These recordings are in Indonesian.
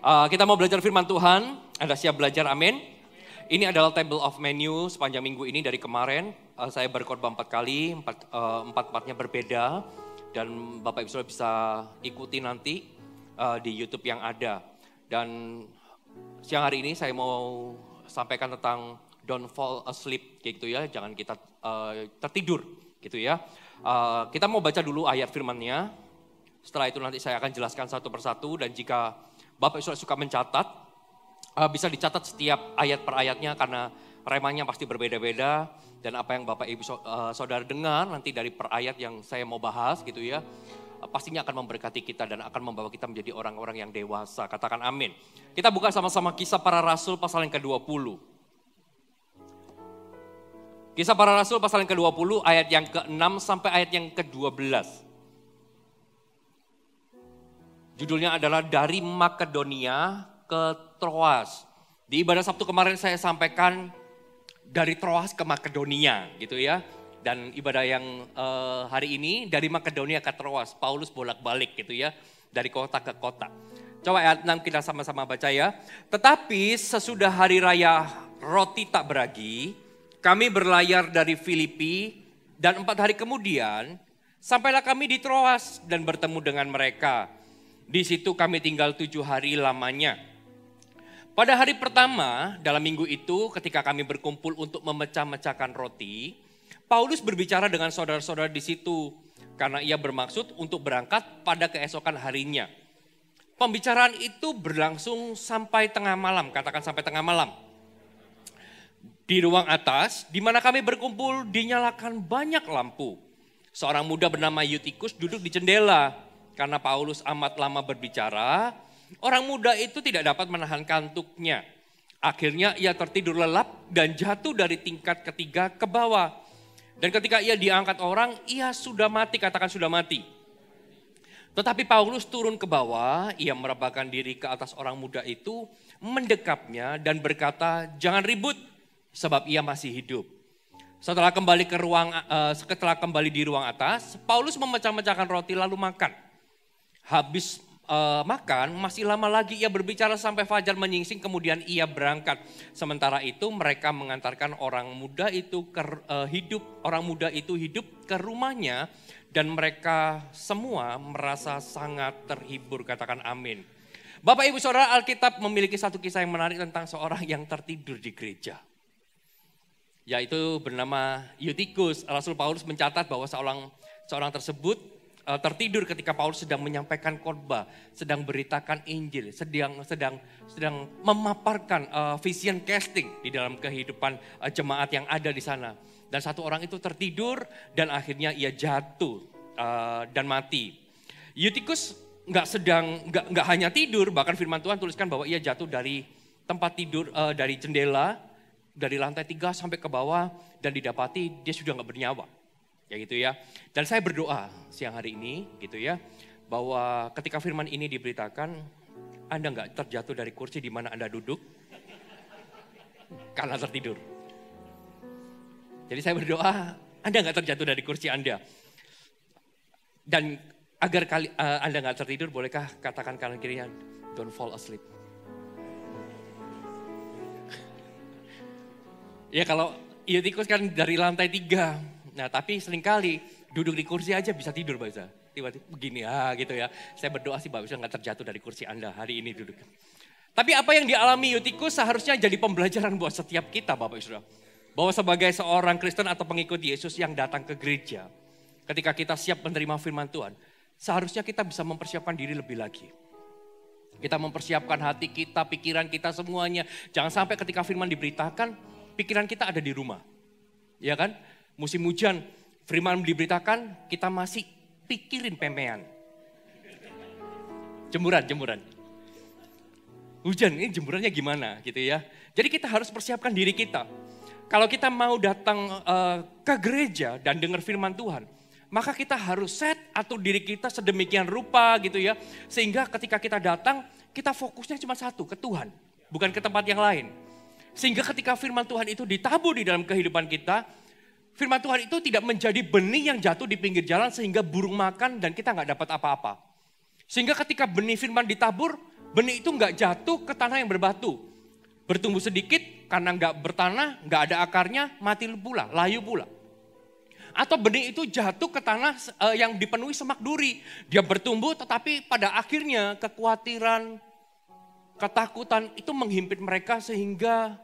Kita mau belajar firman Tuhan. Anda siap belajar? Amin. Ini adalah table of menu sepanjang minggu ini dari kemarin. Saya berkhotbah 4 kali, empat-empatnya berbeda. Dan Bapak Ibu Saudara bisa ikuti nanti di YouTube yang ada. Dan siang hari ini saya mau sampaikan tentang don't fall asleep gitu ya. Jangan kita tertidur gitu ya. Kita mau baca dulu ayat firman-Nya. Setelah itu nanti saya akan jelaskan satu persatu, dan jika Bapak Ibu suka mencatat, bisa dicatat setiap ayat per ayatnya karena remanya pasti berbeda-beda, dan apa yang Bapak Ibu Saudara dengar nanti dari per ayat yang saya mau bahas gitu ya, pastinya akan memberkati kita dan akan membawa kita menjadi orang-orang yang dewasa. Katakan amin. Kita buka sama-sama Kisah Para Rasul pasal yang ke-20. Kisah Para Rasul pasal yang ke-20 ayat yang ke-6 sampai ayat yang ke-12. Judulnya adalah Dari Makedonia ke Troas. Di ibadah Sabtu kemarin saya sampaikan dari Troas ke Makedonia gitu ya. Dan ibadah yang hari ini dari Makedonia ke Troas. Paulus bolak-balik gitu ya, dari kota ke kota. Coba ayat 6 kita sama-sama baca ya. Tetapi sesudah hari raya roti tak beragi, kami berlayar dari Filipi, dan 4 hari kemudian sampailah kami di Troas dan bertemu dengan mereka. Di situ kami tinggal 7 hari lamanya. Pada hari pertama dalam minggu itu, ketika kami berkumpul untuk memecah-mecahkan roti, Paulus berbicara dengan saudara-saudara di situ karena ia bermaksud untuk berangkat pada keesokan harinya. Pembicaraan itu berlangsung sampai tengah malam, katakan sampai tengah malam. Di ruang atas, di mana kami berkumpul, dinyalakan banyak lampu. Seorang muda bernama Eutikus duduk di jendela. Karena Paulus amat lama berbicara, orang muda itu tidak dapat menahan kantuknya. Akhirnya ia tertidur lelap dan jatuh dari tingkat ketiga ke bawah. Dan ketika ia diangkat orang, ia sudah mati, katakan sudah mati. Tetapi Paulus turun ke bawah, ia merebahkan diri ke atas orang muda itu, mendekapnya dan berkata, jangan ribut sebab ia masih hidup. Setelah kembali di ruang atas, Paulus memecah-mecahkan roti lalu makan. Habis makan, masih lama lagi ia berbicara sampai fajar menyingsing, kemudian ia berangkat. Sementara itu mereka mengantarkan orang muda itu hidup ke rumahnya, dan mereka semua merasa sangat terhibur, katakan amin. Bapak Ibu Saudara, Alkitab memiliki satu kisah yang menarik tentang seorang yang tertidur di gereja. Yaitu bernama Eutikus. Rasul Paulus mencatat bahwa seorang tersebut tertidur ketika Paulus sedang menyampaikan khotbah, sedang beritakan Injil, sedang memaparkan vision casting di dalam kehidupan jemaat yang ada di sana. Dan satu orang itu tertidur dan akhirnya ia jatuh dan mati. Eutikus nggak hanya tidur, bahkan firman Tuhan tuliskan bahwa ia jatuh dari tempat tidur, dari jendela, dari lantai 3 sampai ke bawah, dan didapati dia sudah nggak bernyawa. Ya gitu ya. Dan saya berdoa siang hari ini gitu ya, bahwa ketika firman ini diberitakan, Anda nggak terjatuh dari kursi di mana Anda duduk karena tertidur. Jadi saya berdoa Anda nggak terjatuh dari kursi Anda. Dan agar Anda nggak tertidur, bolehkah katakan kanan kirinya, don't fall asleep. Ya kalau Eutikus kan dari lantai 3. Nah tapi seringkali duduk di kursi aja bisa tidur Bapak Ibu. Tiba-tiba begini gitu ya. Saya berdoa sih Bapak Ibu nggak terjatuh dari kursi Anda hari ini duduk. Tapi apa yang dialami Eutikus seharusnya jadi pembelajaran buat setiap kita Bapak Ibu. Bahwa sebagai seorang Kristen atau pengikut Yesus yang datang ke gereja, ketika kita siap menerima firman Tuhan, seharusnya kita bisa mempersiapkan diri lebih lagi. Kita mempersiapkan hati kita, pikiran kita, semuanya. Jangan sampai ketika firman diberitakan, pikiran kita ada di rumah. Ya kan? Musim hujan, firman diberitakan, kita masih pikirin pemean. Jemuran. Hujan, ini jemurannya gimana gitu ya. Jadi kita harus persiapkan diri kita. Kalau kita mau datang ke gereja dan dengar firman Tuhan, maka kita harus atur diri kita sedemikian rupa gitu ya. Sehingga ketika kita datang, kita fokusnya cuma satu, ke Tuhan. Bukan ke tempat yang lain. Sehingga ketika firman Tuhan itu ditabur di dalam kehidupan kita, firman Tuhan itu tidak menjadi benih yang jatuh di pinggir jalan sehingga burung makan dan kita nggak dapat apa-apa. Sehingga ketika benih firman ditabur, Benih itu nggak jatuh ke tanah yang berbatu. Bertumbuh sedikit karena nggak bertanah, nggak ada akarnya, mati pula, layu pula. Atau benih itu jatuh ke tanah yang dipenuhi semak duri. Dia bertumbuh tetapi pada akhirnya kekhawatiran, ketakutan itu menghimpit mereka sehingga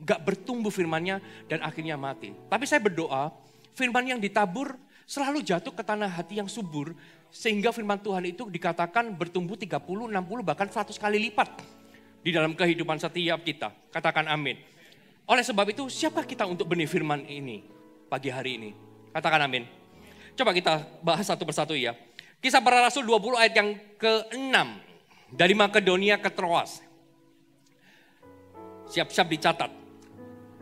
gak bertumbuh firman-Nya dan akhirnya mati. Tapi saya berdoa firman yang ditabur selalu jatuh ke tanah hati yang subur sehingga firman Tuhan itu dikatakan bertumbuh 30, 60 bahkan 100 kali lipat di dalam kehidupan setiap kita. Katakan amin. Oleh sebab itu siapa kita untuk benih firman ini pagi hari ini? Katakan amin. Coba kita bahas satu persatu ya. Kisah Para Rasul 20 ayat yang ke-6. Dari Makedonia ke Troas. Siap-siap dicatat.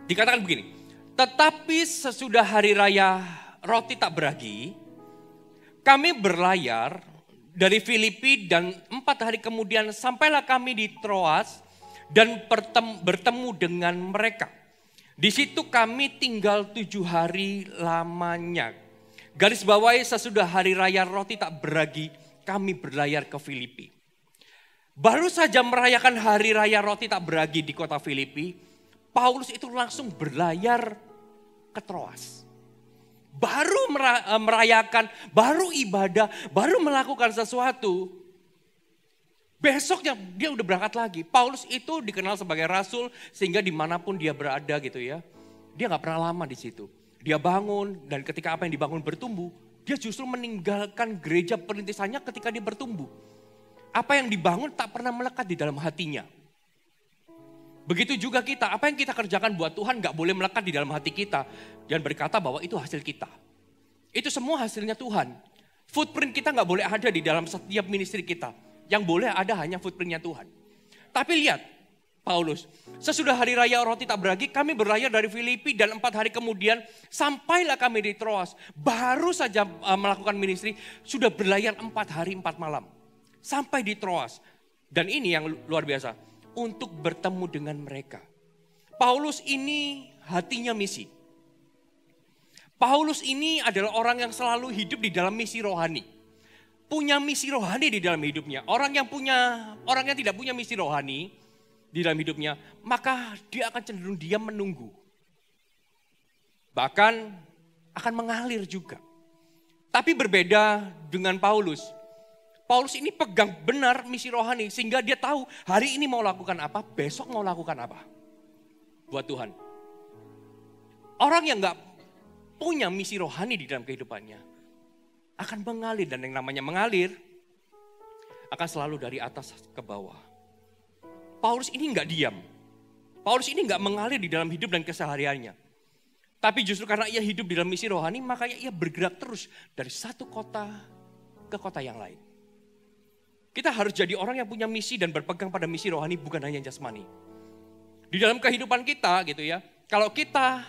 Dikatakan begini. Tetapi sesudah hari raya roti tak beragi, kami berlayar dari Filipi dan 4 hari kemudian sampailah kami di Troas dan bertemu dengan mereka. Di situ kami tinggal 7 hari lamanya. Garis bawahi sesudah hari raya roti tak beragi, kami berlayar ke Filipi. Baru saja merayakan hari raya roti tak beragi di kota Filipi, Paulus itu langsung berlayar ke Troas. Baru merayakan, baru ibadah, baru melakukan sesuatu. Besoknya dia udah berangkat lagi. Paulus itu dikenal sebagai rasul sehingga dimanapun dia berada gitu ya. Dia gak pernah lama di situ. Dia bangun dan ketika apa yang dibangun bertumbuh, dia justru meninggalkan gereja perintisannya ketika dia bertumbuh. Apa yang dibangun tak pernah melekat di dalam hatinya. Begitu juga kita, apa yang kita kerjakan buat Tuhan gak boleh melekat di dalam hati kita. Dan berkata bahwa itu hasil kita. Itu semua hasilnya Tuhan. Footprint kita gak boleh ada di dalam setiap ministry kita. Yang boleh ada hanya footprintnya Tuhan. Tapi lihat Paulus, sesudah hari raya roti tak beragi kami berlayar dari Filipi dan 4 hari kemudian sampailah kami di Troas. Baru saja melakukan ministry sudah berlayar 4 hari 4 malam. Sampai di Troas. Dan ini yang luar biasa, untuk bertemu dengan mereka. Paulus ini hatinya misi. Paulus ini adalah orang yang selalu hidup di dalam misi rohani. Punya misi rohani di dalam hidupnya. Orang yang tidak punya misi rohani di dalam hidupnya, maka dia akan cenderung diam menunggu. Bahkan akan mengalir juga. Tapi berbeda dengan Paulus. Paulus ini pegang benar misi rohani sehingga dia tahu hari ini mau lakukan apa, besok mau lakukan apa. Buat Tuhan. Orang yang gak punya misi rohani di dalam kehidupannya akan mengalir, dan yang namanya mengalir akan selalu dari atas ke bawah. Paulus ini enggak diam. Paulus ini enggak mengalir di dalam hidup dan kesehariannya. Tapi justru karena ia hidup di dalam misi rohani, makanya ia bergerak terus dari satu kota ke kota yang lain. Kita harus jadi orang yang punya misi dan berpegang pada misi rohani, bukan hanya jasmani. Di dalam kehidupan kita gitu ya, kalau kita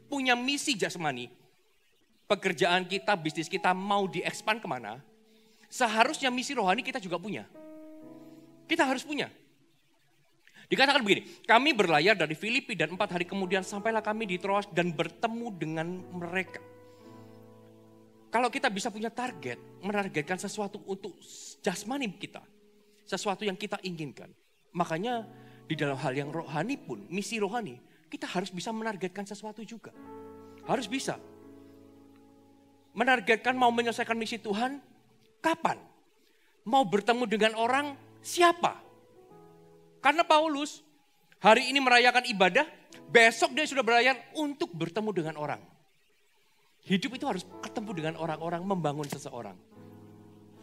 punya misi jasmani, pekerjaan kita, bisnis kita mau diekspand kemana, seharusnya misi rohani kita juga punya. Kita harus punya. Dikatakan begini, kami berlayar dari Filipi dan 4 hari kemudian sampailah kami di Troas dan bertemu dengan mereka. Kalau kita bisa punya target, menargetkan sesuatu untuk jasmani kita, sesuatu yang kita inginkan. Makanya di dalam hal yang rohani pun, misi rohani, kita harus bisa menargetkan sesuatu juga. Harus bisa. Menargetkan mau menyelesaikan misi Tuhan, kapan? Mau bertemu dengan orang, siapa? Karena Paulus hari ini merayakan ibadah, besok dia sudah berlayar untuk bertemu dengan orang. Hidup itu harus ketemu dengan orang-orang, membangun seseorang.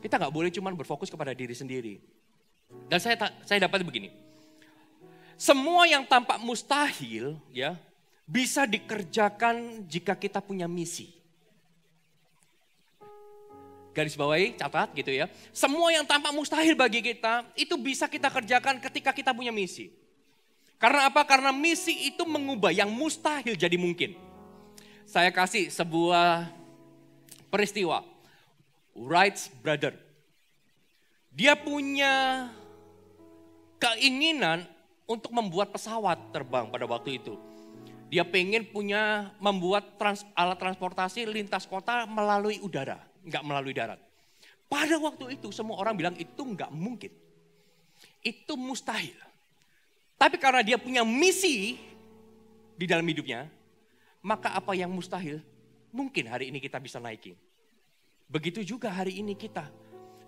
Kita gak boleh cuma berfokus kepada diri sendiri. Dan saya dapat begini, semua yang tampak mustahil ya bisa dikerjakan jika kita punya misi. Garis bawahi, catat gitu ya. Semua yang tampak mustahil bagi kita, itu bisa kita kerjakan ketika kita punya misi. Karena apa? Karena misi itu mengubah yang mustahil jadi mungkin. Saya kasih sebuah peristiwa. Wright's brother. Dia punya keinginan untuk membuat pesawat terbang pada waktu itu. Dia pengen membuat alat transportasi lintas kota melalui udara. Enggak melalui darat. Pada waktu itu semua orang bilang itu enggak mungkin. itu mustahil. Tapi karena dia punya misi di dalam hidupnya, maka apa yang mustahil mungkin hari ini kita bisa naikin. Begitu juga hari ini kita.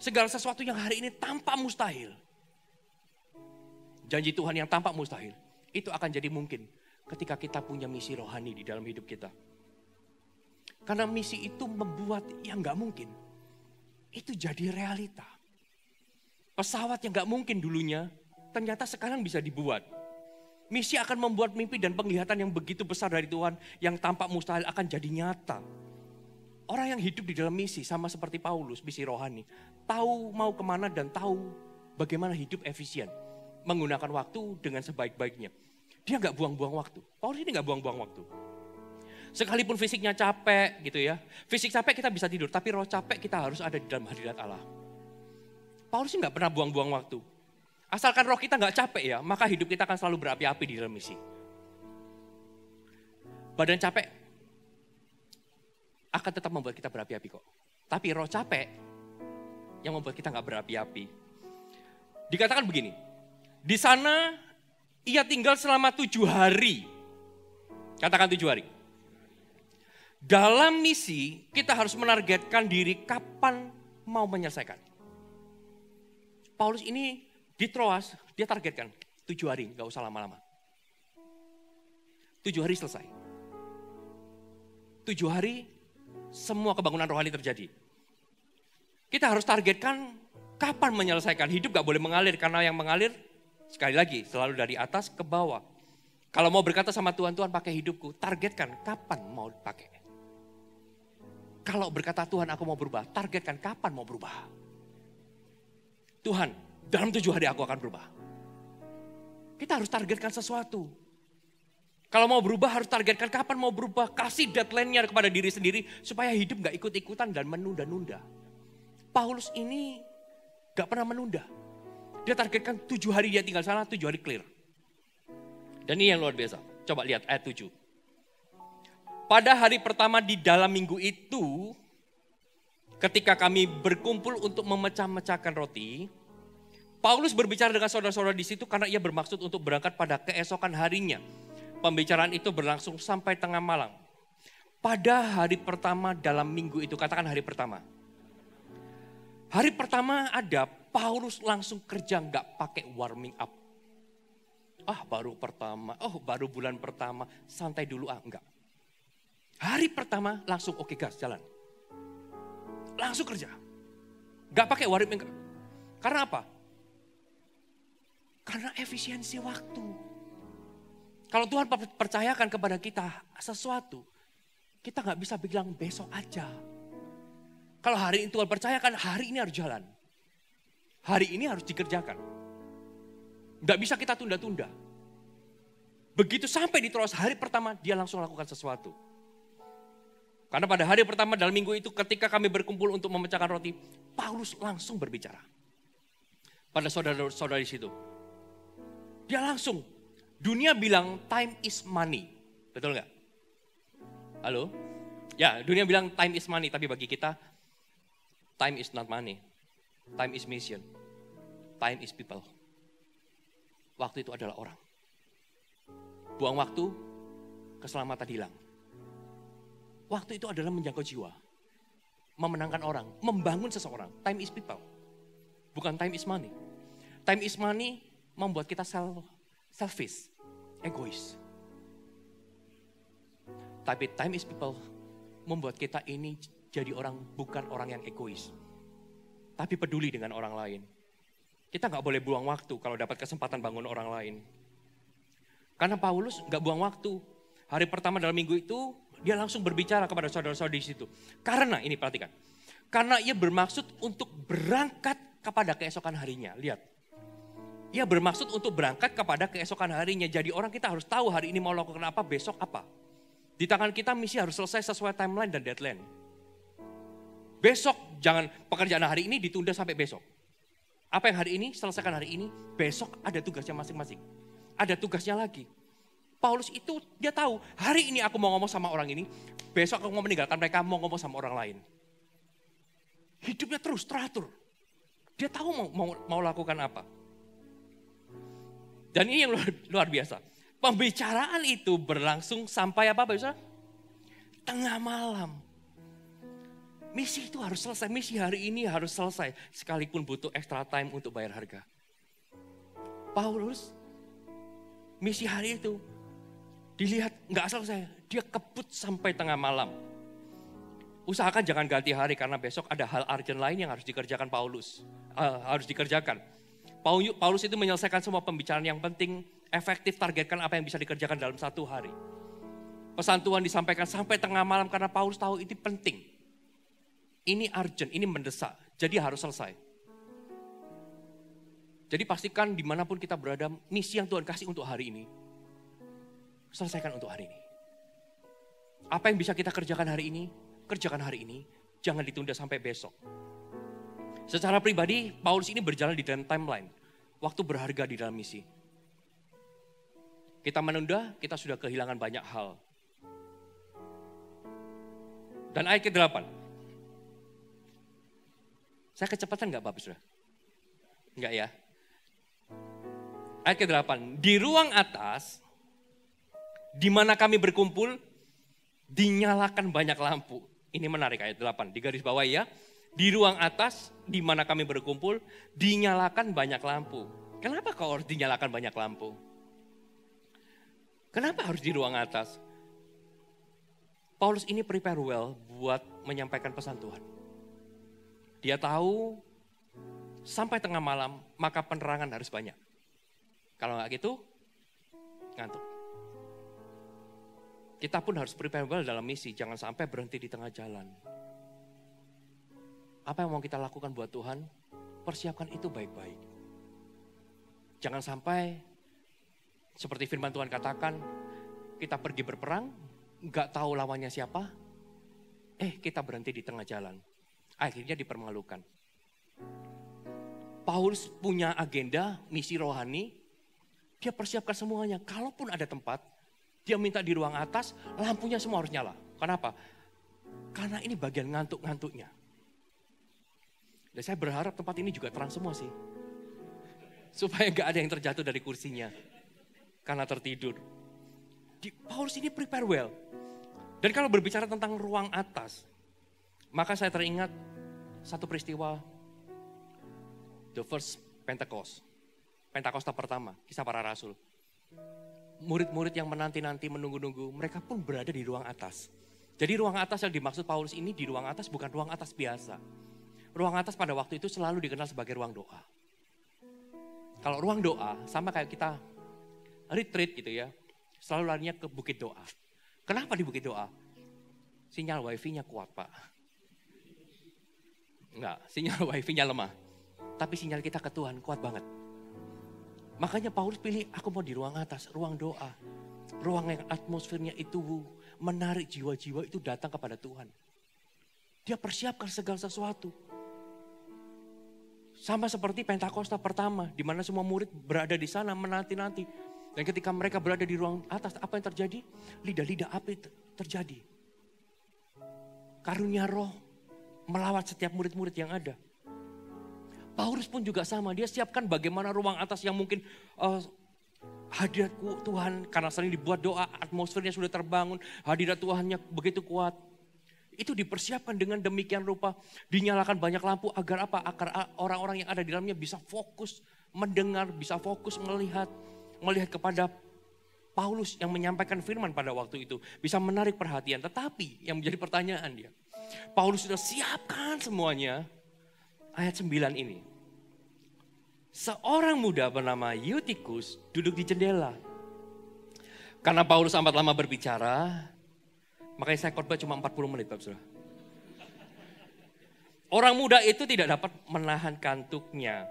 Segala sesuatu yang hari ini tampak mustahil. Janji Tuhan yang tampak mustahil, itu akan jadi mungkin ketika kita punya misi rohani di dalam hidup kita. Karena misi itu membuat yang gak mungkin, itu jadi realita. Pesawat yang gak mungkin dulunya, ternyata sekarang bisa dibuat. Misi akan membuat mimpi dan penglihatan yang begitu besar dari Tuhan, yang tampak mustahil akan jadi nyata. Orang yang hidup di dalam misi, sama seperti Paulus, misi rohani, tahu mau kemana dan tahu bagaimana hidup efisien. Menggunakan waktu dengan sebaik-baiknya. Dia gak buang-buang waktu. Paulus ini gak buang-buang waktu. Sekalipun fisiknya capek gitu ya. Fisik capek kita bisa tidur, tapi roh capek kita harus ada di dalam hadirat Allah. Paulus ini gak pernah buang-buang waktu. Asalkan roh kita gak capek ya, maka hidup kita akan selalu berapi-api di dalam misi. Badan capek akan tetap membuat kita berapi-api kok. Tapi roh capek yang membuat kita gak berapi-api. Dikatakan begini, di sana ia tinggal selama 7 hari. Katakan 7 hari. Dalam misi kita harus menargetkan diri kapan mau menyelesaikan. Paulus ini di Troas dia targetkan 7 hari, gak usah lama-lama. 7 hari selesai. 7 hari semua kebangunan rohani terjadi. Kita harus targetkan kapan menyelesaikan. Hidup gak boleh mengalir, karena yang mengalir sekali lagi selalu dari atas ke bawah. Kalau mau berkata sama Tuhan, Tuhan pakai hidupku, targetkan kapan mau pakai. Kalau berkata Tuhan aku mau berubah, targetkan kapan mau berubah. Tuhan, dalam 7 hari aku akan berubah. Kita harus targetkan sesuatu. Kalau mau berubah harus targetkan kapan mau berubah. Kasih deadline-nya kepada diri sendiri supaya hidup gak ikut-ikutan dan menunda-nunda. Paulus ini gak pernah menunda. Dia targetkan 7 hari dia tinggal sana, 7 hari clear. Dan ini yang luar biasa. Coba lihat ayat 7. Pada hari pertama di dalam minggu itu, ketika kami berkumpul untuk memecah-mecahkan roti, Paulus berbicara dengan saudara-saudara di situ karena ia bermaksud untuk berangkat pada keesokan harinya. Pembicaraan itu berlangsung sampai tengah malam. Pada hari pertama dalam minggu itu, katakan hari pertama. Hari pertama ada, Paulus langsung kerja nggak pakai warming up. Baru pertama, baru bulan pertama, santai dulu enggak. Hari pertama langsung oke gas, jalan. Langsung kerja. Gak pakai warming up. Karena apa? Karena efisiensi waktu. Kalau Tuhan percayakan kepada kita sesuatu, kita gak bisa bilang besok aja. Kalau hari ini Tuhan percayakan, hari ini harus jalan. Hari ini harus dikerjakan. Gak bisa kita tunda-tunda. Begitu sampai di Troas hari pertama, dia langsung lakukan sesuatu. Karena pada hari pertama dalam minggu itu ketika kami berkumpul untuk memecahkan roti, Paulus langsung berbicara. Pada saudara-saudara di situ. Dia langsung, dunia bilang time is money. Betul nggak? Halo? Ya, dunia bilang time is money, tapi bagi kita, time is not money. Time is mission. Time is people. Waktu itu adalah orang. Buang waktu, keselamatan hilang. Waktu itu adalah menjangkau jiwa. Memenangkan orang, membangun seseorang. Time is people. Bukan time is money. Time is money membuat kita selfish, egois. Tapi time is people membuat kita ini jadi orang, bukan orang yang egois. Tapi peduli dengan orang lain. Kita gak boleh buang waktu kalau dapat kesempatan bangun orang lain. Karena Paulus gak buang waktu. Hari pertama dalam minggu itu, dia langsung berbicara kepada saudara-saudara di situ. Karena, ini perhatikan. Karena ia bermaksud untuk berangkat kepada keesokan harinya. Lihat. Ia bermaksud untuk berangkat kepada keesokan harinya. Jadi orang kita harus tahu hari ini mau lakukan apa, besok apa. Di tangan kita misi harus selesai sesuai timeline dan deadline. Besok, jangan pekerjaan hari ini ditunda sampai besok. Apa yang hari ini, selesaikan hari ini, besok ada tugasnya masing-masing. Ada tugasnya lagi. Paulus itu dia tahu, hari ini aku mau ngomong sama orang ini, besok aku mau meninggalkan mereka, mau ngomong sama orang lain. Hidupnya terus teratur. Dia tahu mau lakukan apa. Dan ini yang luar biasa. Pembicaraan itu berlangsung sampai apa Bapak? Tengah malam. Misi itu harus selesai, misi hari ini harus selesai. Sekalipun butuh extra time untuk bayar harga. Paulus, misi hari itu dilihat nggak selesai. Dia kebut sampai tengah malam. Usahakan jangan ganti hari karena besok ada hal urgent lain yang harus dikerjakan Paulus. Harus dikerjakan. Paulus itu menyelesaikan semua pembicaraan yang penting, efektif, targetkan apa yang bisa dikerjakan dalam satu hari. Pesan Tuhan disampaikan sampai tengah malam karena Paulus tahu itu penting. Ini urgent, ini mendesak, jadi harus selesai. Jadi pastikan dimanapun kita berada, misi yang Tuhan kasih untuk hari ini, selesaikan untuk hari ini. Apa yang bisa kita kerjakan hari ini, kerjakan hari ini, jangan ditunda sampai besok. Secara pribadi, Paulus ini berjalan di dalam timeline, waktu berharga di dalam misi. Kita menunda, kita sudah kehilangan banyak hal. Dan ayat ke-8. Saya kecepatan enggak Bapak Saudara? Enggak ya? Ayat ke-8. Di ruang atas, di mana kami berkumpul, dinyalakan banyak lampu. Ini menarik ayat 8, di garis bawah ya. Di ruang atas, di mana kami berkumpul, dinyalakan banyak lampu. Kenapa kau harus dinyalakan banyak lampu? Kenapa harus di ruang atas? Paulus ini prepare well buat menyampaikan pesan Tuhan. Dia tahu sampai tengah malam maka penerangan harus banyak. Kalau nggak gitu, ngantuk. Kita pun harus prepare well dalam misi, jangan sampai berhenti di tengah jalan. Apa yang mau kita lakukan buat Tuhan, persiapkan itu baik-baik. Jangan sampai seperti firman Tuhan katakan, kita pergi berperang, nggak tahu lawannya siapa, kita berhenti di tengah jalan. Akhirnya dipermalukan. Paulus punya agenda, misi rohani, dia persiapkan semuanya. Kalaupun ada tempat, dia minta di ruang atas, lampunya semua harus nyala. Kenapa? Karena ini bagian ngantuk-ngantuknya. Dan saya berharap tempat ini juga terang semua sih. Supaya gak ada yang terjatuh dari kursinya. Karena tertidur. Paulus ini prepare well. Dan kalau berbicara tentang ruang atas, maka saya teringat satu peristiwa, the first Pentecost. Pentakosta pertama, kisah para rasul. Murid-murid yang menanti-nanti, menunggu-nunggu, mereka pun berada di ruang atas. Jadi ruang atas yang dimaksud Paulus ini di ruang atas bukan ruang atas biasa. Ruang atas pada waktu itu selalu dikenal sebagai ruang doa. Kalau ruang doa sama kayak kita retreat gitu ya, selalu larinya ke bukit doa. Kenapa di bukit doa? Sinyal wifi-nya kuat Pak. Enggak, sinyal wifi-nya lemah. Tapi sinyal kita ke Tuhan kuat banget. Makanya Paulus pilih, aku mau di ruang atas, ruang doa. Ruang yang atmosfernya itu menarik jiwa-jiwa itu datang kepada Tuhan. Dia persiapkan segala sesuatu. Sama seperti Pentakosta pertama, di mana semua murid berada di sana menanti-nanti. Dan ketika mereka berada di ruang atas, apa yang terjadi? Lidah-lidah api terjadi. Karunia roh melawat setiap murid-murid yang ada. Paulus pun juga sama, dia siapkan bagaimana ruang atas yang mungkin hadirat Tuhan, karena sering dibuat doa, atmosfernya sudah terbangun, hadirat Tuhannya begitu kuat. Itu dipersiapkan dengan demikian rupa, dinyalakan banyak lampu agar apa? Agar orang-orang yang ada di dalamnya bisa fokus mendengar, bisa fokus melihat kepada Paulus yang menyampaikan firman pada waktu itu, bisa menarik perhatian. Tetapi yang menjadi pertanyaan dia, Paulus sudah siapkan semuanya. Ayat 9 ini. Seorang muda bernama Eutikus duduk di jendela. Karena Paulus amat lama berbicara, makanya saya khotbah cuma 40 menit Bapak Saudara. Orang muda itu tidak dapat menahan kantuknya.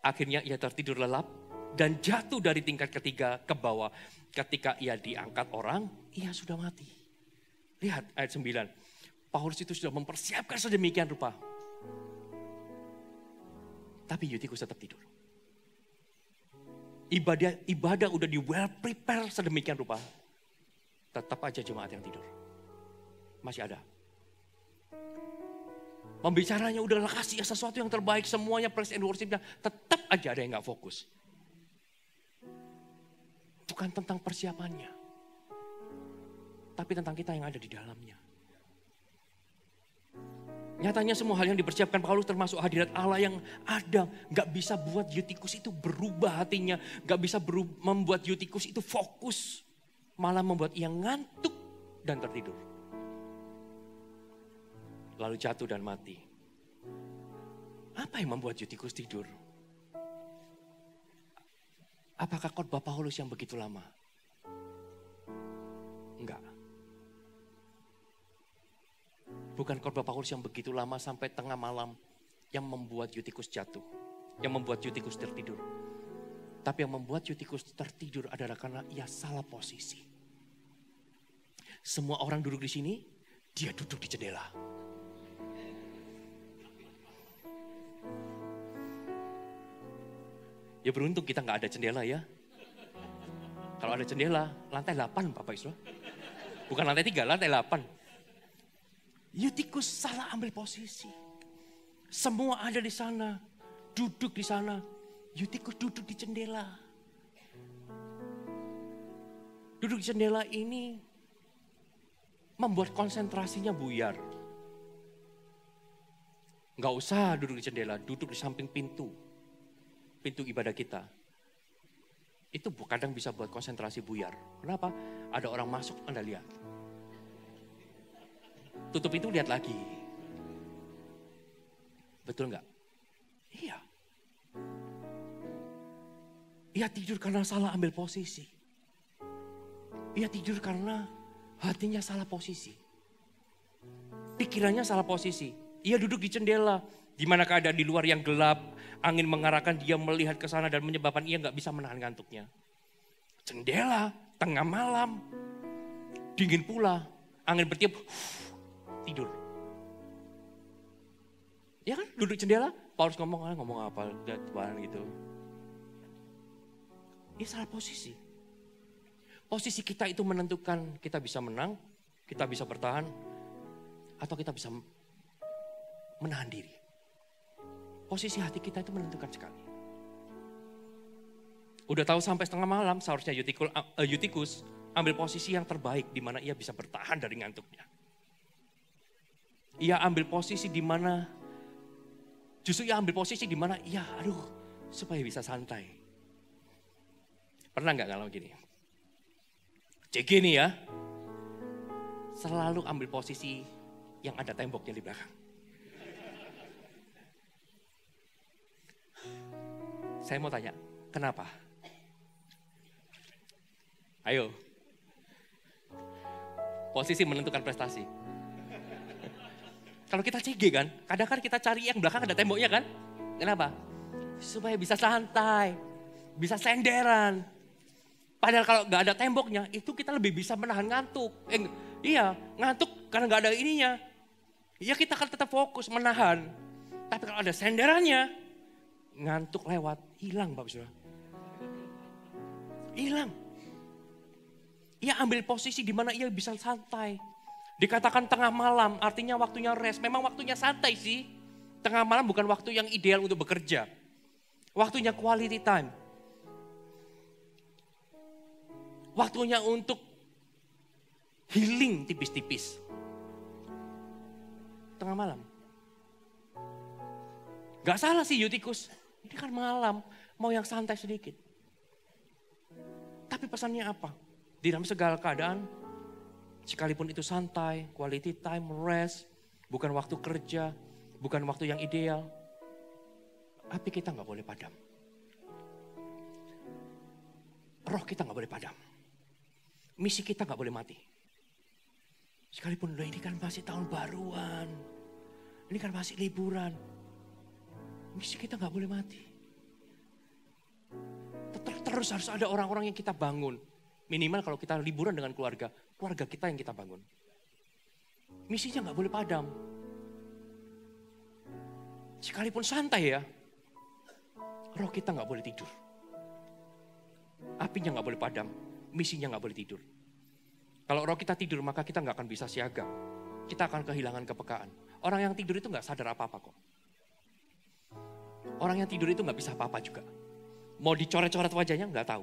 Akhirnya ia tertidur lelap dan jatuh dari tingkat ketiga ke bawah. Ketika ia diangkat orang, ia sudah mati. Lihat ayat 9. Paulus itu sudah mempersiapkan sedemikian rupa. Tapi Eutikus tetap tidur. Ibadah udah di well prepare sedemikian rupa. Tetap aja jemaat yang tidur. Masih ada. Pembicaranya udah kasih sesuatu yang terbaik, semuanya praise and worship-nya. Tetap aja ada yang gak fokus. Bukan tentang persiapannya. Tapi tentang kita yang ada di dalamnya. Nyatanya semua hal yang dipersiapkan Paulus termasuk hadirat Allah yang ada. Gak bisa buat Eutikus itu berubah hatinya. Gak bisa membuat Eutikus itu fokus. Malah membuat ia ngantuk dan tertidur. Lalu jatuh dan mati. Apa yang membuat Eutikus tidur? Apakah khotbah Paulus yang begitu lama? Enggak. Bukan khotbah Paulus yang begitu lama sampai tengah malam yang membuat Eutikus jatuh. Yang membuat Eutikus tertidur. Tapi yang membuat Eutikus tertidur adalah karena ia salah posisi. Semua orang duduk di sini, dia duduk di jendela. Ya beruntung kita nggak ada jendela ya. Kalau ada jendela, lantai 8 Bapak Ibu. Bukan lantai 3, lantai 8. Eutikus salah ambil posisi. Semua ada di sana, duduk di sana. Eutikus duduk di jendela. Duduk di jendela ini membuat konsentrasinya buyar. Nggak usah duduk di jendela, duduk di samping pintu. Pintu ibadah kita. Itu kadang bisa buat konsentrasi buyar. Kenapa? Ada orang masuk, Anda lihat. Tutup itu lihat lagi. Betul nggak? Iya. Ia tidur karena salah ambil posisi. Ia tidur karena hatinya salah posisi. Pikirannya salah posisi. Ia duduk di jendela. Di mana keadaan di luar yang gelap. Angin mengarahkan dia melihat ke sana dan menyebabkan ia nggak bisa menahan ngantuknya. Jendela, tengah malam. Dingin pula. Angin bertiup. Tidur. Ya kan, duduk jendela, Paulus ngomong apa, Tuhan gitu. Ini salah posisi. Posisi kita itu menentukan kita bisa menang, kita bisa bertahan, atau kita bisa menahan diri. Posisi hati kita itu menentukan sekali. Udah tahu sampai setengah malam, seharusnya Eutikus ambil posisi yang terbaik di mana ia bisa bertahan dari ngantuknya. Ia ambil posisi di mana, justru ia ambil posisi di mana, supaya bisa santai. Pernah nggak kalau gini? CG nih ya, selalu ambil posisi yang ada temboknya di belakang. Saya mau tanya, kenapa? Ayo. Posisi menentukan prestasi. Kalau kita CG kan, kadang-kadang kita cari yang belakang ada temboknya kan? Kenapa? Supaya bisa santai, bisa senderan. Padahal kalau nggak ada temboknya, itu kita lebih bisa menahan ngantuk. Ngantuk karena nggak ada ininya. Ya kita akan tetap fokus menahan. Tapi kalau ada senderannya, ngantuk lewat, hilang Bapak Saudara. Hilang. Ia ambil posisi di mana ia bisa santai. Dikatakan tengah malam, artinya waktunya rest. Memang waktunya santai sih. Tengah malam bukan waktu yang ideal untuk bekerja. Waktunya quality time. Waktunya untuk healing tipis-tipis. Tengah malam. Gak salah sih Eutikus. Ini kan malam, mau yang santai sedikit. Tapi pesannya apa? Di dalam segala keadaan, sekalipun itu santai, quality time, rest, bukan waktu kerja, bukan waktu yang ideal, api kita gak boleh padam. Roh kita gak boleh padam. Misi kita gak boleh mati. Sekalipun ini kan masih tahun baruan, ini kan masih liburan, misi kita gak boleh mati. Terus harus ada orang-orang yang kita bangun. Minimal kalau kita liburan dengan keluarga kita yang kita bangun. Misinya gak boleh padam. Sekalipun santai ya, roh kita gak boleh tidur. Apinya gak boleh padam, misinya gak boleh tidur. Kalau roh kita tidur maka kita gak akan bisa siaga. Kita akan kehilangan kepekaan. Orang yang tidur itu gak sadar apa-apa kok. Orang yang tidur itu gak bisa apa-apa juga. Mau dicoret-coret wajahnya gak tahu.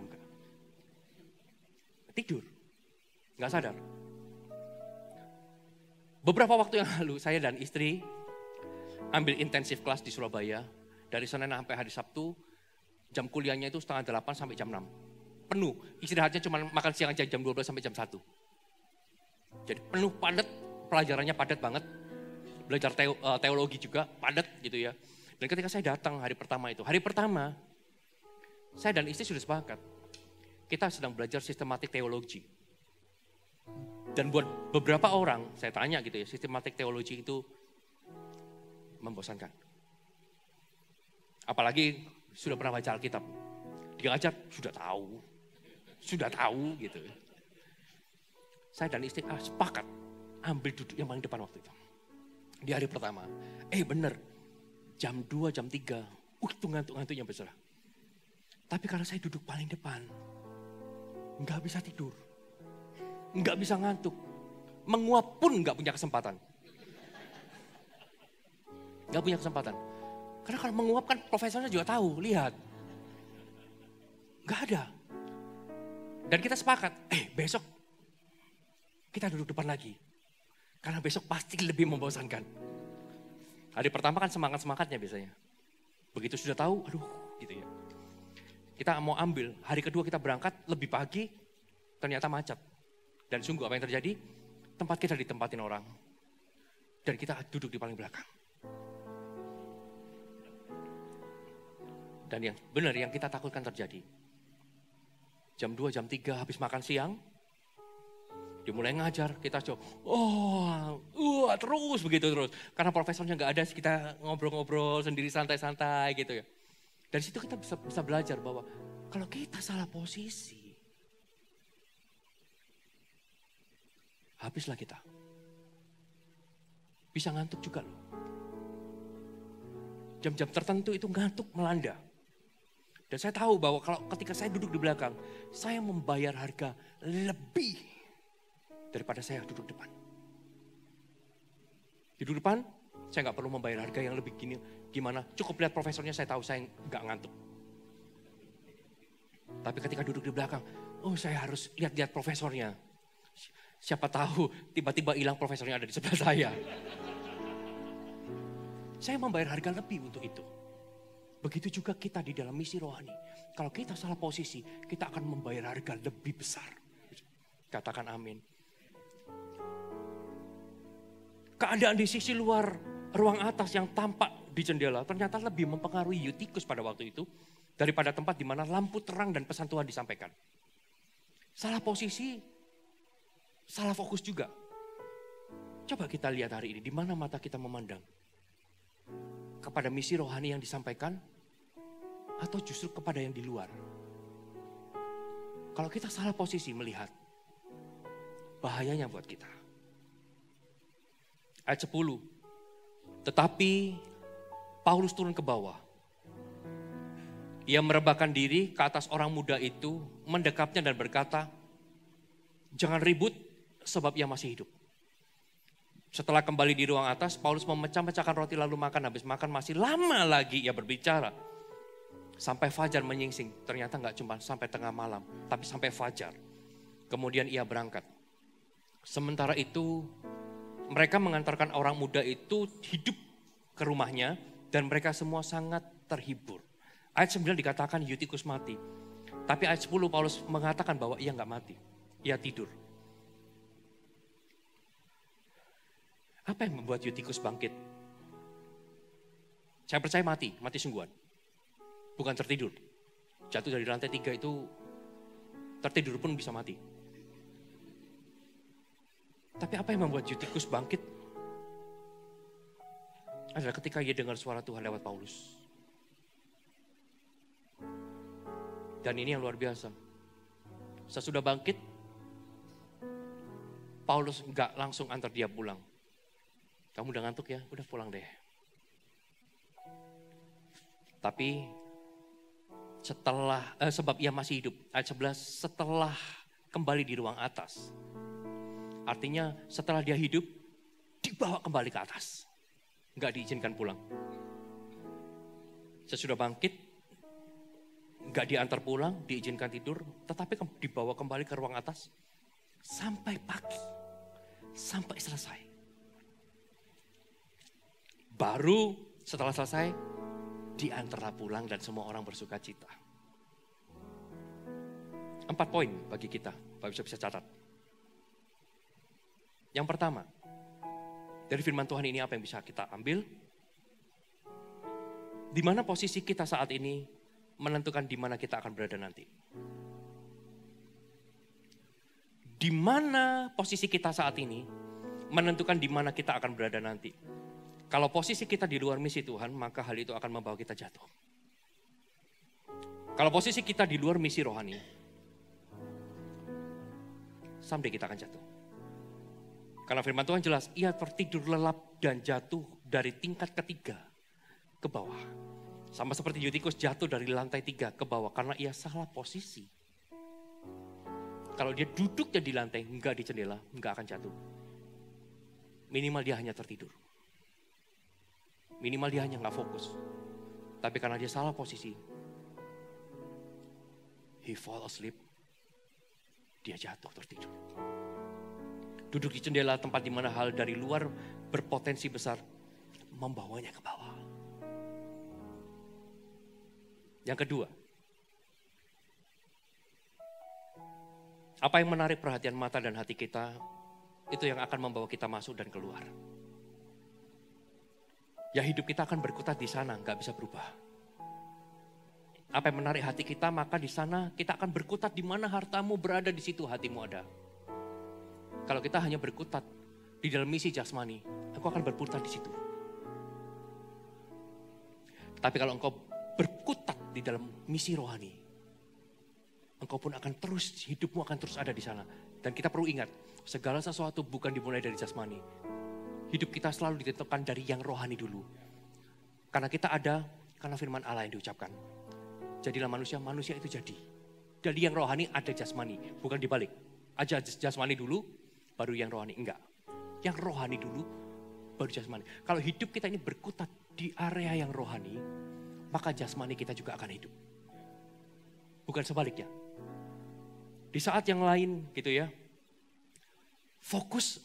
tidur. Nggak sadar. Beberapa waktu yang lalu saya dan istri ambil intensif kelas di Surabaya. Dari Senin sampai hari Sabtu, jam kuliahnya itu 7:30 sampai jam 6. Penuh, istirahatnya cuma makan siang aja jam 12 sampai jam 1. Jadi penuh padat, pelajarannya padat banget. Belajar teologi juga padat gitu ya. Dan ketika saya datang hari pertama itu, hari pertama saya dan istri sudah sepakat. Kita sedang belajar sistematik teologi. Dan buat beberapa orang, saya tanya gitu ya, sistematik teologi itu membosankan. Apalagi sudah pernah baca Alkitab. Dia ajar, sudah tahu gitu. Saya dan istri sepakat ambil duduk yang paling depan waktu itu. Di hari pertama, bener, jam 2, jam 3, itu ngantuk-ngantuknya besar. Tapi karena saya duduk paling depan, nggak bisa tidur. Nggak bisa ngantuk. Menguap pun nggak punya kesempatan. Nggak punya kesempatan. Karena kalau menguap kan profesornya juga tahu, lihat. Nggak ada. Dan kita sepakat, besok kita duduk depan lagi. Karena besok pasti lebih membosankan. Hari pertama kan semangat-semangatnya biasanya. Begitu sudah tahu, gitu ya. Kita mau ambil, hari kedua kita berangkat lebih pagi, ternyata macet. Dan sungguh apa yang terjadi? Tempat kita ditempatin orang. Dan kita duduk di paling belakang. Dan yang benar yang kita takutkan terjadi. Jam 2, jam 3 habis makan siang. Dia mulai ngajar, kita coba. Terus begitu terus. Karena profesornya nggak ada, kita ngobrol-ngobrol sendiri santai-santai gitu ya. Dari situ kita bisa belajar bahwa kalau kita salah posisi, habislah kita. Bisa ngantuk juga loh. Jam-jam tertentu itu ngantuk melanda. Dan saya tahu bahwa ketika saya duduk di belakang, saya membayar harga lebih daripada saya duduk depan. Duduk depan, saya nggak perlu membayar harga yang lebih gimana. Cukup lihat profesornya, saya tahu saya nggak ngantuk. Tapi ketika duduk di belakang, saya harus lihat-lihat profesornya. Siapa tahu tiba-tiba hilang profesornya ada di sebelah saya. Saya membayar harga lebih untuk itu. Begitu juga kita di dalam misi rohani. Kalau kita salah posisi, kita akan membayar harga lebih besar. Katakan amin. Keadaan di sisi luar ruang atas yang tampak di jendela ternyata lebih mempengaruhi Eutikus pada waktu itu daripada tempat di mana lampu terang dan pesan Tuhan disampaikan. Salah posisi, salah fokus juga. Coba kita lihat hari ini, di mana mata kita memandang? Kepada misi rohani yang disampaikan, atau justru kepada yang di luar? Kalau kita salah posisi melihat, bahayanya buat kita. Ayat 10, tetapi Paulus turun ke bawah. Ia merebahkan diri ke atas orang muda itu, mendekapnya dan berkata, jangan ribut sebab ia masih hidup. Setelah kembali di ruang atas, Paulus memecah-mecahkan roti lalu makan. Habis makan masih lama lagi ia berbicara. Sampai fajar menyingsing. Ternyata gak cuma sampai tengah malam, tapi sampai fajar. Kemudian ia berangkat. Sementara itu mereka mengantarkan orang muda itu hidup ke rumahnya. Dan mereka semua sangat terhibur. Ayat 9 dikatakan Eutikus mati. Tapi ayat 10 Paulus mengatakan bahwa ia gak mati. Ia tidur. Apa yang membuat Eutikus bangkit? Saya percaya mati sungguhan. Bukan tertidur. Jatuh dari lantai 3 itu tertidur pun bisa mati. Tapi apa yang membuat Eutikus bangkit? Adalah ketika ia dengar suara Tuhan lewat Paulus. Dan ini yang luar biasa. Sesudah bangkit, Paulus enggak langsung antar dia pulang. Kamu udah ngantuk ya? Udah pulang deh. Tapi sebab ia masih hidup. Ayat 11, setelah kembali di ruang atas. Artinya setelah dia hidup, dibawa kembali ke atas. Enggak diizinkan pulang. Sesudah bangkit, Gak diantar pulang, diizinkan tidur, tetapi dibawa kembali ke ruang atas. Sampai pagi, sampai selesai. Baru setelah selesai, diantarlah pulang dan semua orang bersuka cita. 4 poin bagi kita, Bapak bisa catat. Yang pertama, dari firman Tuhan ini apa yang bisa kita ambil? Di mana posisi kita saat ini menentukan di mana kita akan berada nanti. Di mana posisi kita saat ini menentukan di mana kita akan berada nanti. Kalau posisi kita di luar misi Tuhan, maka hal itu akan membawa kita jatuh. Kalau posisi kita di luar misi rohani, someday kita akan jatuh. Karena firman Tuhan jelas, ia tertidur lelap dan jatuh dari tingkat ketiga ke bawah. Sama seperti Yutikus jatuh dari lantai 3 ke bawah karena ia salah posisi. Kalau dia duduknya di lantai, enggak di jendela, enggak akan jatuh. Minimal dia hanya tertidur. Minimal dia hanya enggak fokus. Tapi karena dia salah posisi, he fall asleep, dia jatuh tertidur. Duduk di jendela tempat di mana hal dari luar berpotensi besar membawanya ke bawah. Yang kedua, apa yang menarik perhatian mata dan hati kita, itu yang akan membawa kita masuk dan keluar. Ya hidup kita akan berkutat di sana, gak bisa berubah. Apa yang menarik hati kita, maka di sana kita akan berkutat di mana hartamu berada, di situ hatimu ada. Kalau kita hanya berkutat di dalam misi jasmani, aku akan berputar di situ. Tapi kalau engkau berkutat di dalam misi rohani, engkau pun akan terus, hidupmu akan terus ada di sana. Dan kita perlu ingat, segala sesuatu bukan dimulai dari jasmani. Hidup kita selalu ditentukan dari yang rohani dulu. Karena kita ada, karena firman Allah yang diucapkan. Jadilah manusia, manusia itu jadi. Dari yang rohani ada jasmani, bukan dibalik. Aja jasmani dulu, baru yang rohani. Enggak. Yang rohani dulu, baru jasmani. Kalau hidup kita ini berkutat di area yang rohani, maka jasmani kita juga akan hidup. Bukan sebaliknya. Di saat yang lain gitu ya, fokus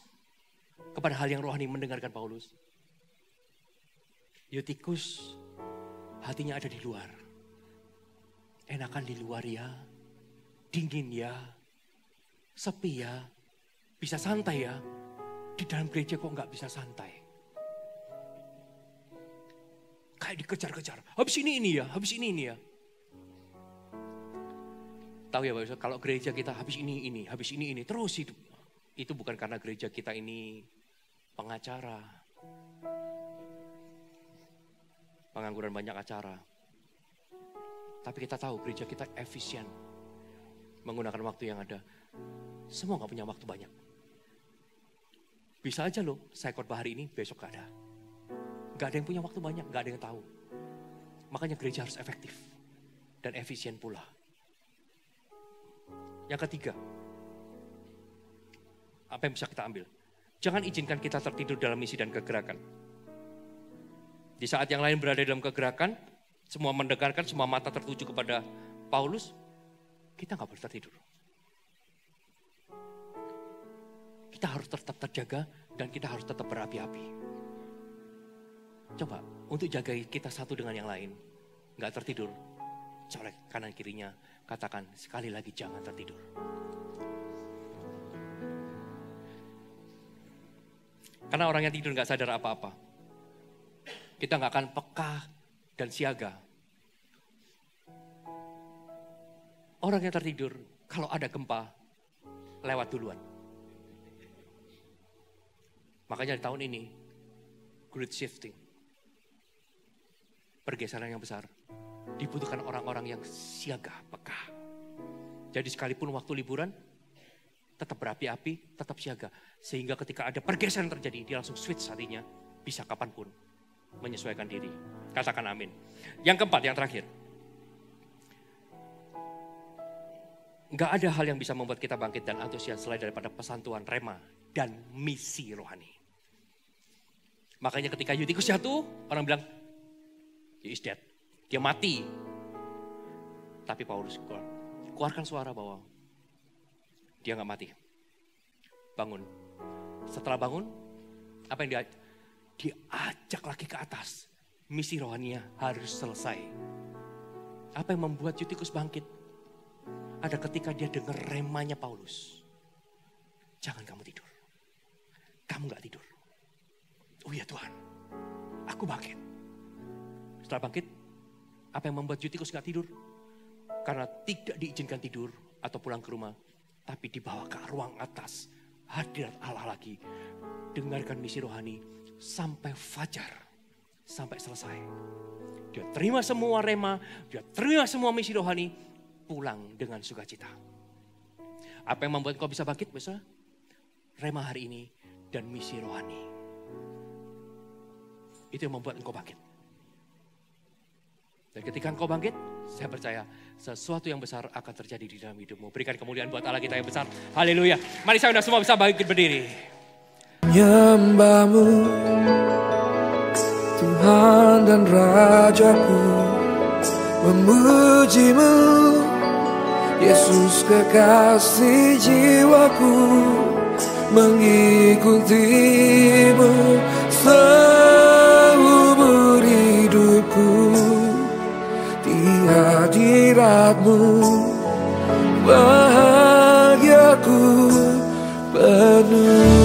kepada hal yang rohani mendengarkan Paulus. Yutikus hatinya ada di luar. Enakan di luar ya, dingin ya, sepi ya, bisa santai ya. Di dalam gereja kok nggak bisa santai. Kayak dikejar-kejar. Habis ini ya, habis ini ya. Tahu ya Bapak, kalau gereja kita habis ini, habis ini, terus hidup. Itu bukan karena gereja kita ini pengacara. Pengangguran banyak acara. Tapi kita tahu gereja kita efisien. Menggunakan waktu yang ada. Semua gak punya waktu banyak. Bisa aja loh, saya khotbah hari ini, besok gak ada. Gak ada yang punya waktu banyak, gak ada yang tahu. Makanya gereja harus efektif dan efisien pula. Yang ketiga, apa yang bisa kita ambil? Jangan izinkan kita tertidur dalam misi dan kegerakan. Di saat yang lain berada dalam kegerakan, semua mendengarkan, semua mata tertuju kepada Paulus, kita gak boleh tertidur. Kita harus tetap terjaga dan kita harus tetap berapi-api. Coba untuk jaga kita satu dengan yang lain, gak tertidur, colek kanan kirinya, katakan sekali lagi jangan tertidur. Karena orang yang tidur gak sadar apa-apa, kita gak akan peka dan siaga. Orang yang tertidur, kalau ada gempa, lewat duluan. Makanya di tahun ini, great shifting. Pergeseran yang besar, dibutuhkan orang-orang yang siaga, peka. Jadi sekalipun waktu liburan, tetap berapi-api, tetap siaga. Sehingga ketika ada pergeseran terjadi, dia langsung switch hatinya, bisa kapanpun menyesuaikan diri. Katakan amin. Yang keempat, yang terakhir. Gak ada hal yang bisa membuat kita bangkit dan antusias selain daripada pesan Tuhan, rema, dan misi rohani. Makanya ketika Yutikus jatuh, orang bilang, he is dead. Dia mati. Tapi Paulus keluarkan suara bahwa dia nggak mati. Bangun. Setelah bangun, apa yang diajak lagi ke atas. Misi rohaninya harus selesai. Apa yang membuat Yutikus bangkit? Ada ketika dia dengar remanya Paulus. Jangan kamu tidur. Kamu gak tidur. Oh ya Tuhan, aku bangkit. Setelah bangkit, apa yang membuat Yutikus gak tidur? Karena tidak diizinkan tidur atau pulang ke rumah. Tapi dibawa ke ruang atas. Hadirat Allah lagi. Dengarkan misi rohani sampai fajar. Sampai selesai. Dia terima semua rema. Dia terima semua misi rohani. Pulang dengan sukacita. Apa yang membuat kau bisa bangkit? Bisa? Rema hari ini dan misi rohani. Itu yang membuat engkau bangkit. Dan ketika engkau bangkit, saya percaya sesuatu yang besar akan terjadi di dalam hidupmu. Berikan kemuliaan buat Allah kita yang besar. Haleluya. Mari saya undang semua bisa bangkit berdiri. Menyembahmu, Tuhan dan Rajaku, memujimu, Yesus kekasih jiwaku, mengikutimu seumur hidupku. Di hadiratmu bahagiaku penuh.